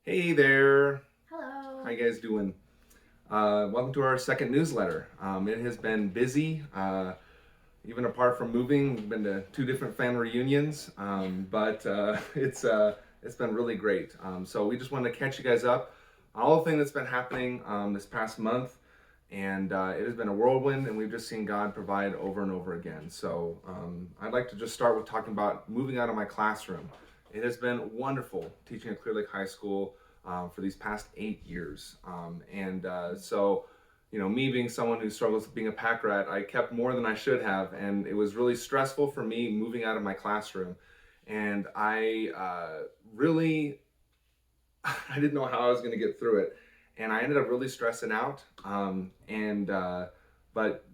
Hey there. Hello. How you guys doing? Welcome to our second newsletter. It has been busy, even apart from moving. We've been to two different family reunions, but it's been really great. So we just wanted to catch you guys up on all the things that's been happening this past month, and it has been a whirlwind, and we've just seen God provide over and over again. So I'd like to just start with talking about moving out of my classroom. It has been wonderful teaching at Clear Lake High School for these past 8 years. Me being someone who struggles with being a pack rat, I kept more than I should have, and it was really stressful for me moving out of my classroom. And I really, I didn't know how I was going to get through it, and I ended up really stressing out. But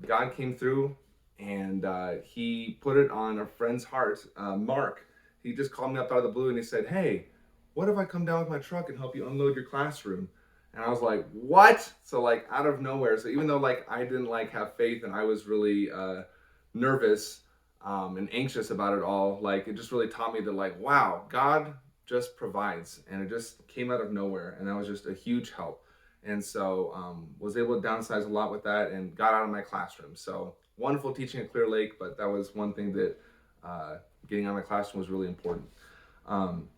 God came through, and He put it on a friend's heart, Mark. He just called me up out of the blue, and he said, "Hey, what if I come down with my truck and help you unload your classroom?" And I was like, "What?" So like out of nowhere. So even though like I didn't like have faith, and I was really nervous and anxious about it all, like it just really taught me that like, wow, God just provides, and it just came out of nowhere, and that was just a huge help. And so was able to downsize a lot with that, and got out of my classroom. So wonderful teaching at Clear Lake, but that was one thing that uh, getting out of my classroom was really important. Um,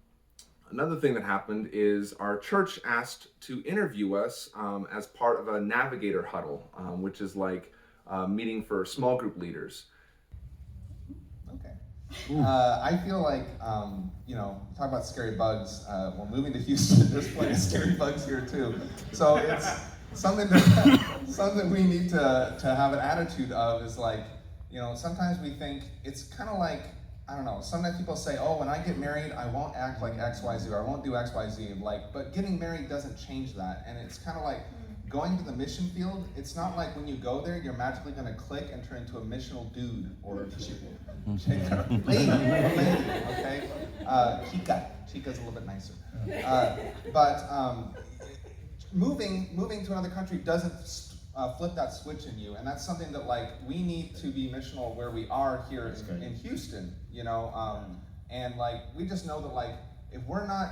Another thing that happened is our church asked to interview us as part of a navigator huddle, which is like a meeting for small group leaders. Okay. I feel like, talk about scary bugs. Well, moving to Houston, there's plenty of scary bugs here too. So it's something that something we need to have an attitude of is like, sometimes we think it's kind of like, I don't know, sometimes people say, oh, when I get married, I won't act like X, Y, Z, or I won't do X, Y, Z. Like, but getting married doesn't change that. And it's kind of like going to the mission field. It's not like when you go there, you're magically going to click and turn into a missional dude or lady, okay? Chica's a little bit nicer. But moving to another country doesn't flip that switch in you, and that's something that like we need to be missional where we are here in Houston, and like we just know that like if we're not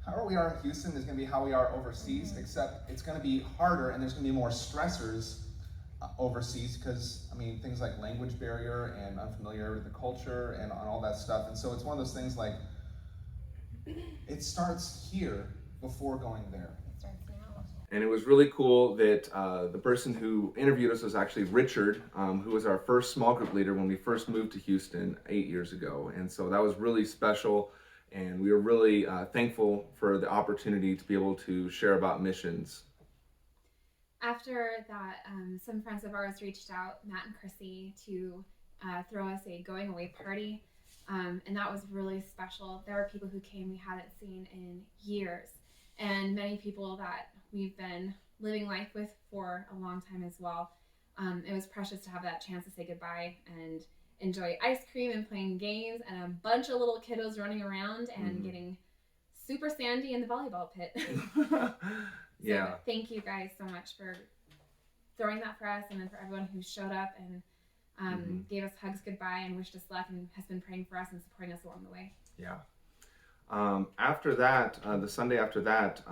how we are in Houston is going to be how we are overseas, except it's going to be harder and there's going to be more stressors overseas because I mean things like language barrier and unfamiliarity with the culture and all that stuff, and so it's one of those things like it starts here before going there. And it was really cool that the person who interviewed us was actually Richard, who was our first small group leader when we first moved to Houston 8 years ago. And so that was really special. And we were really thankful for the opportunity to be able to share about missions. After that, some friends of ours reached out, Matt and Chrissy, to throw us a going away party. And that was really special. There were people who came we hadn't seen in years, and many people that we've been living life with for a long time as well. It was precious to have that chance to say goodbye and enjoy ice cream and playing games and a bunch of little kiddos running around and getting super sandy in the volleyball pit. Yeah. So thank you guys so much for throwing that for us, and then for everyone who showed up and gave us hugs goodbye and wished us luck and has been praying for us and supporting us along the way. Yeah. After that, the Sunday after that,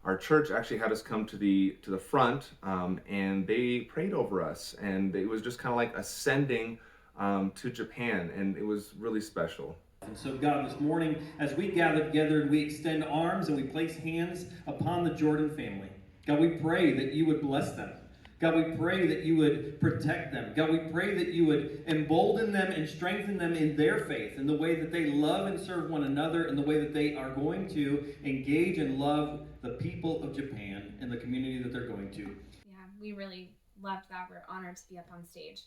our church actually had us come to the front, and they prayed over us, and it was just kind of like ascending to Japan, and it was really special. And so, God, this morning, as we gather together and we extend arms and we place hands upon the Jordan family, God, we pray that you would bless them. God, we pray that you would protect them. God, we pray that you would embolden them and strengthen them in their faith, in the way that they love and serve one another, in the way that they are going to engage and love the people of Japan and the community that they're going to. Yeah, we really loved that. We're honored to be up on stage.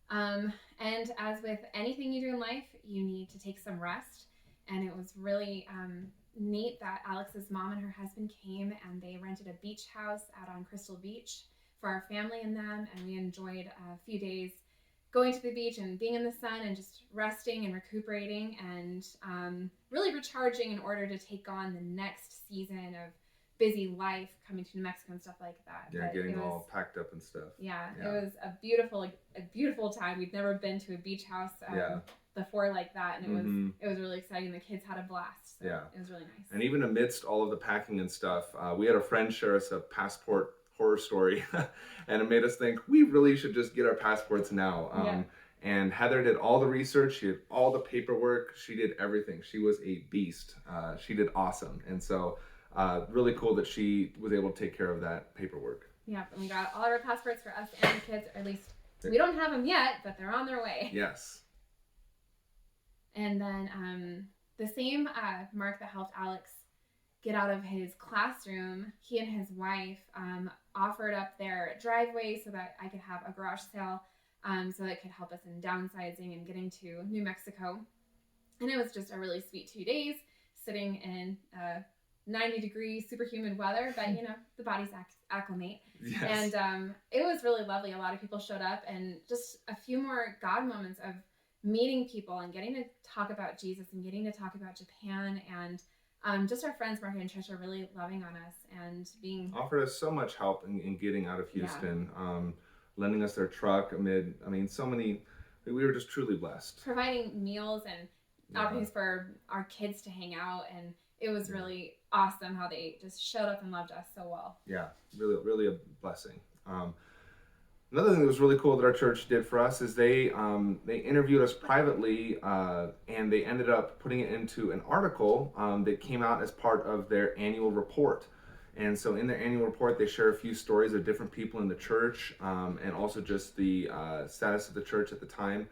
And as with anything you do in life, you need to take some rest. And it was really neat that Alex's mom and her husband came and they rented a beach house out on Crystal Beach for our family and them. And we enjoyed a few days going to the beach and being in the sun and just resting and recuperating and really recharging in order to take on the next season of busy life coming to New Mexico and stuff like that. Yeah, getting all packed up and stuff. Yeah, it was a beautiful time. We'd never been to a beach house four like that, and Mhm. it was really exciting. The kids had a blast. So Yeah. it was really nice. And even amidst all of the packing and stuff, we had a friend share us a passport horror story, and it made us think we really should just get our passports now. Yeah. And Heather did all the research, she did all the paperwork, she did everything. She was a beast. She did awesome. And so really cool that she was able to take care of that paperwork. Yeah, and we got all of our passports for us and the kids, or at least we don't have them yet, but they're on their way. Yes. And then the same Mark that helped Alex get out of his classroom, he and his wife offered up their driveway so that I could have a garage sale, so that could help us in downsizing and getting to New Mexico. And it was just a really sweet 2 days sitting in 90-degree superhuman weather, but you know, the bodies acclimate. Yes. And it was really lovely. A lot of people showed up, and just a few more God moments of meeting people and getting to talk about Jesus and getting to talk about Japan, and just our friends Mark and Trish are really loving on us and being offered us so much help in getting out of Houston, lending us their truck amid, so many, we were just truly blessed. providing meals and opportunities for our kids to hang out, and it was really awesome how they just showed up and loved us so well. Yeah, really, really a blessing. Another thing that was really cool that our church did for us is they interviewed us privately, and they ended up putting it into an article that came out as part of their annual report. And so in their annual report, they share a few stories of different people in the church, and also just the status of the church at the time.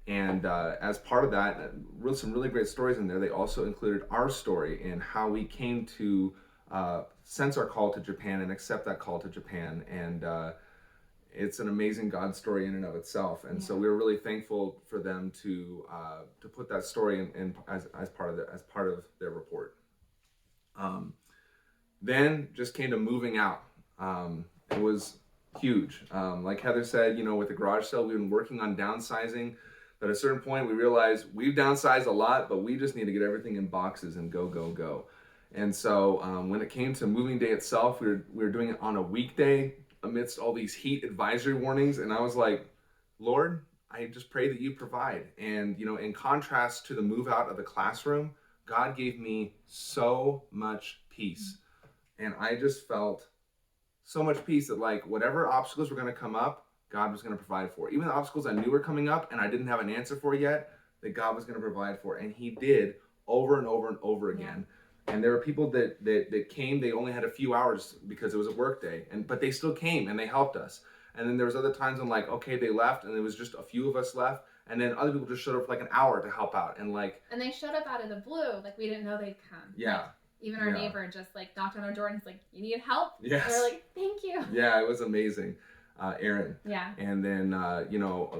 And as part of that, some really great stories in there. They also included our story and how we came to sense our call to Japan and accept that call to Japan. And it's an amazing God story in and of itself. And so we were really thankful for them to put that story in as part of their report. Then just came to moving out. It was huge. Like Heather said, with the garage sale, we've been working on downsizing. But at a certain point, we realized we've downsized a lot, but we just need to get everything in boxes and go, go, go. And so when it came to moving day itself, we were doing it on a weekday amidst all these heat advisory warnings. And I was like, Lord, I just pray that you provide. And, in contrast to the move out of the classroom, God gave me so much peace. And I just felt so much peace that whatever obstacles were going to come up, God was going to provide for. Even the obstacles I knew were coming up and I didn't have an answer for yet, that God was going to provide for. And he did over and over and over again. And there were people that came, they only had a few hours because it was a work day, but they still came and they helped us. And then there was other times when okay, they left and there was just a few of us left. And then other people just showed up for an hour to help out. And they showed up out of the blue, we didn't know they'd come. Yeah. Even our neighbor just knocked on our door and was like, you need help? Yes. And we're like, thank you. Yeah, it was amazing. Aaron. Yeah. And then, a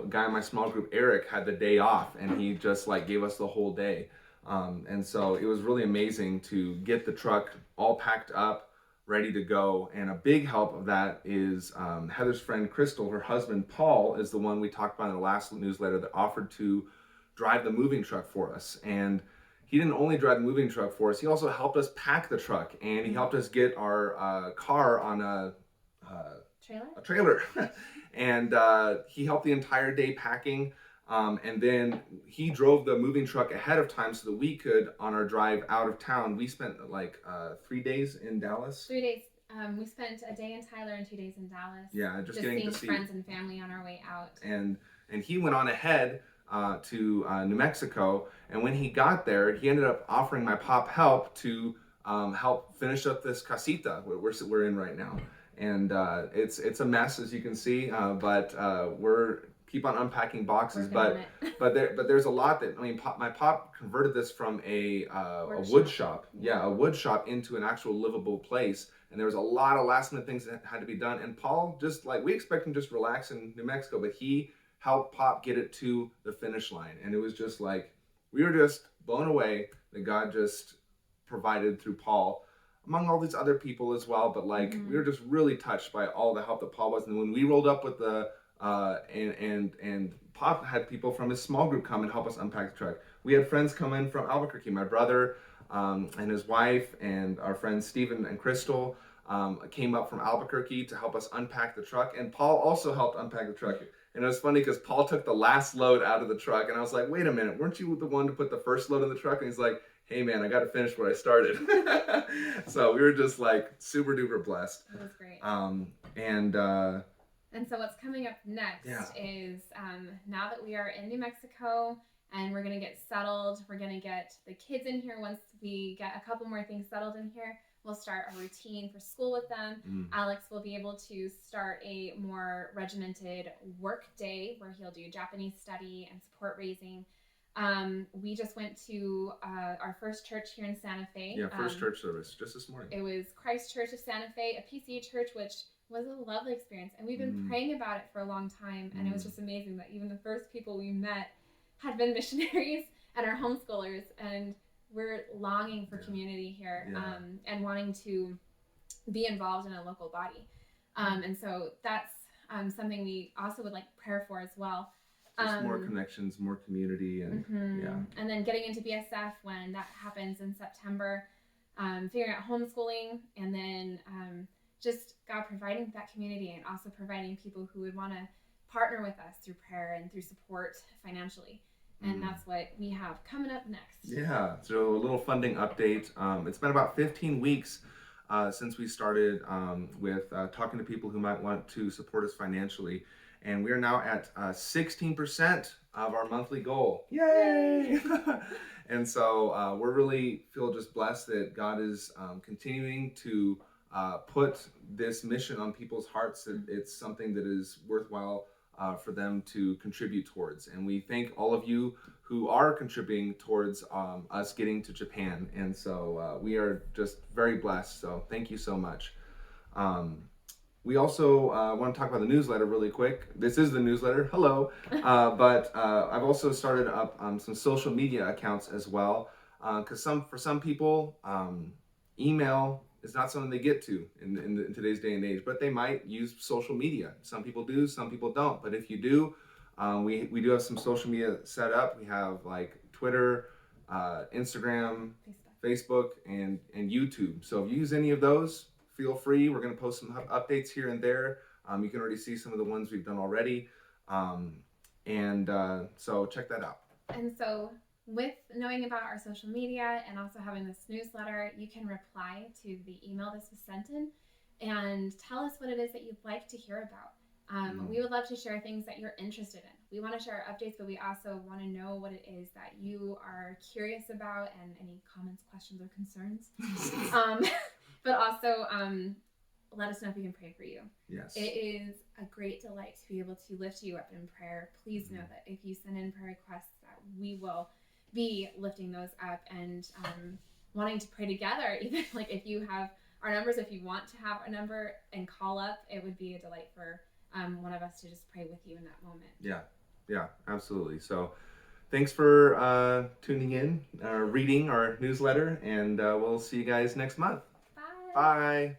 guy in my small group, Eric, had the day off and he just gave us the whole day. And so it was really amazing to get the truck all packed up, ready to go. And a big help of that is Heather's friend, Crystal. Her husband, Paul, is the one we talked about in the last newsletter that offered to drive the moving truck for us. And he didn't only drive the moving truck for us, he also helped us pack the truck, and he helped us get our car on a trailer. And he helped the entire day packing. And then he drove the moving truck ahead of time so that we could, on our drive out of town, we spent 3 days in Dallas. 3 days. We spent a day in Tyler and 2 days in Dallas. Yeah, just getting seeing to see friends and family on our way out. And he went on ahead to New Mexico, and when he got there, he ended up offering my pop help to help finish up this casita we're in right now. And it's a mess, as you can see, but we're keep on unpacking boxes. But there's a lot that my pop converted this from a wood shop, a wood shop into an actual livable place. And there was a lot of last minute things that had to be done. And Paul just we expect him to just relax in New Mexico, but he helped Pop get it to the finish line. And it was just we were just blown away that God just provided through Paul, among all these other people as well. But we were just really touched by all the help that Paul was. And when we rolled up with the and Pop had people from his small group come and help us unpack the truck. We had friends come in from Albuquerque, my brother and his wife, and our friends Stephen and Crystal came up from Albuquerque to help us unpack the truck. And Paul also helped unpack the truck. And it was funny because Paul took the last load out of the truck, and I was like, wait a minute, weren't you the one to put the first load in the truck? And he's like, hey man, I got to finish what I started. So we were just like super duper blessed. It was great. And so what's coming up next Yeah. is now that we are in New Mexico and we're going to get settled, we're going to get the kids in here. Once we get a couple more things settled in here, we'll start a routine for school with them. Alex will be able to start a more regimented work day where he'll do Japanese study and support raising. We just went to our first church here in Santa Fe. Yeah, first church service just this morning. It was Christ Church of Santa Fe, a PCA church, which was a lovely experience. And we've been praying about it for a long time. And it was just amazing that even the first people we met had been missionaries and are homeschoolers. And we're longing for community here and wanting to be involved in a local body. And so that's something we also would like prayer for as well. Just more connections, more community, and And then getting into BSF when that happens in September, figuring out homeschooling, and then just God providing that community and also providing people who would want to partner with us through prayer and through support financially. And that's what we have coming up next. Yeah, so a little funding update. It's been about 15 weeks since we started with talking to people who might want to support us financially. And we are now at 16% of our monthly goal. Yay! And so we're really feel just blessed that God is continuing to put this mission on people's hearts, that it's something that is worthwhile for them to contribute towards. And we thank all of you who are contributing towards us getting to Japan. And so we are just very blessed. So thank you so much. We also want to talk about the newsletter really quick. This is the newsletter. Hello. But I've also started up some social media accounts as well. Because for some people, email is not something they get to in today's day and age, but they might use social media. Some people do, some people don't. But if you do, we do have some social media set up. We have like Twitter, Instagram, Facebook, and YouTube. So if you use any of those, feel free. We're going to post some updates here and there. You can already see some of the ones we've done already. So check that out. And so with knowing about our social media and also having this newsletter, you can reply to the email this was sent in and tell us what it is that you'd like to hear about. We would love to share things that you're interested in. We want to share updates, but we also want to know what it is that you are curious about and any comments, questions, or concerns. But also let us know if we can pray for you. Yes. It is a great delight to be able to lift you up in prayer. Please know that if you send in prayer requests, that we will be lifting those up and wanting to pray together. Even like if you have our numbers, if you want to have a number and call up, it would be a delight for one of us to just pray with you in that moment. Yeah, absolutely. So thanks for tuning in, reading our newsletter, and we'll see you guys next month. Bye. Bye.